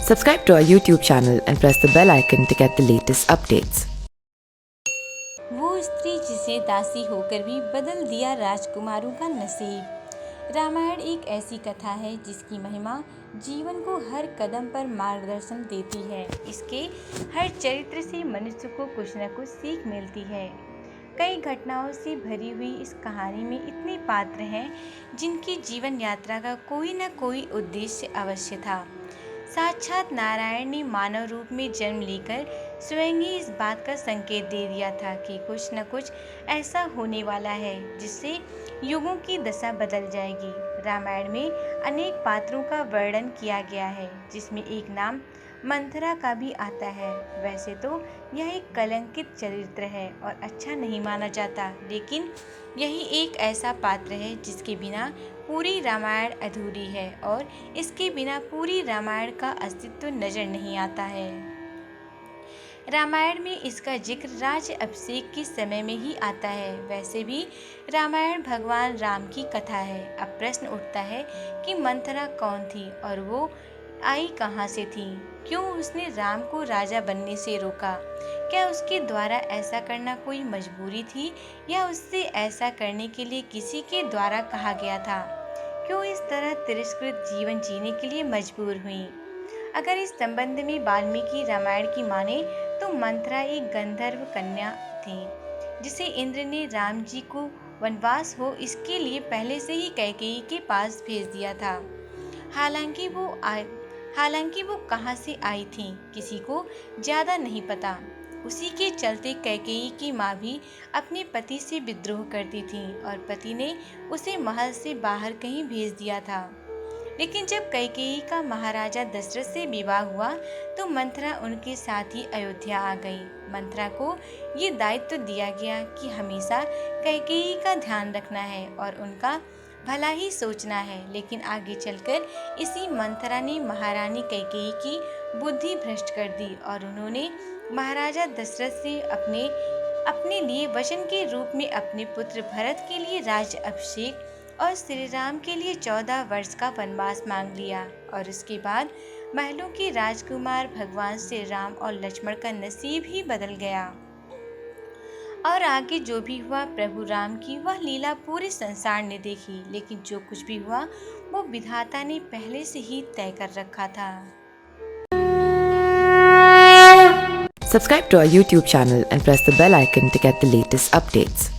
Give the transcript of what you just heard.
Subscribe to our YouTube channel and press the bell icon to get the latest updates. वो स्त्री जिसे दासी होकर भी बदल दिया राजकुमारों का नसीब। रामायण एक ऐसी कथा है जिसकी महिमा जीवन को हर कदम पर मार्गदर्शन देती है। इसके हर चरित्र से मनुष्य को कुछ न कुछ सीख मिलती है। कई घटनाओं से भरी हुई इस कहानी में इतने पात्र हैं जिनकी जीवन यात्रा का कोई न कोई उद्देश्य अवश्य था। साक्षात नारायण ने मानव रूप में जन्म लेकर स्वयं ही इस बात का संकेत दे दिया था कि कुछ न कुछ ऐसा होने वाला है जिससे युगों की दशा बदल जाएगी। रामायण में अनेक पात्रों का वर्णन किया गया है जिसमें एक नाम मंथरा का भी आता है। वैसे तो यह एक कलंकित चरित्र है और अच्छा नहीं माना जाता, लेकिन यही एक ऐसा पात्र है जिसके बिना पूरी रामायण अधूरी है और इसके बिना पूरी रामायण का अस्तित्व नजर नहीं आता है। रामायण में इसका जिक्र राज्य अभिषेक के समय में ही आता है। वैसे भी रामायण भगवान राम की कथा है। अब प्रश्न उठता है कि मंथरा कौन थी और वो आई कहाँ से थी? क्यों उसने राम को राजा बनने से रोका? क्या उसके द्वारा ऐसा करना कोई मजबूरी थी या उससे ऐसा करने के लिए किसी के द्वारा कहा गया था? क्यों इस तरह तिरस्कृत जीवन जीने के लिए मजबूर हुई? अगर इस संबंध में वाल्मीकि रामायण की माने तो मंथरा एक गंधर्व कन्या थी जिसे इंद्र ने राम जी को वनवास हो इसके लिए पहले से ही कैकेयी के पास भेज दिया था। हालांकि वो कहाँ से आई थी किसी को ज्यादा नहीं पता। उसी के चलते कैकेयी की माँ भी अपने पति से विद्रोह करती थी और पति ने उसे महल से बाहर कहीं भेज दिया था। लेकिन जब कैकेयी का महाराजा दशरथ से विवाह हुआ तो मंथरा उनके साथ ही अयोध्या आ गई। मंथरा को ये दायित्व दिया गया कि हमेशा कैकेयी का ध्यान रखना है और उनका भला ही सोचना है। लेकिन आगे चलकर इसी मंथरा ने महारानी कैकेयी की बुद्धि भ्रष्ट कर दी और उन्होंने महाराजा दशरथ से अपने लिए वचन के रूप में अपने पुत्र भरत के लिए राज्य अभिषेक और श्री राम के लिए 14 वर्ष का वनवास मांग लिया। और उसके बाद महलों के राजकुमार भगवान श्री राम और लक्ष्मण का नसीब ही बदल गया। और आगे जो भी हुआ प्रभु राम की वह लीला पूरे संसार ने देखी, लेकिन जो कुछ भी हुआ वो विधाता ने पहले से ही तय कर रखा था। Subscribe to our YouTube channel and press the bell icon to get the latest updates.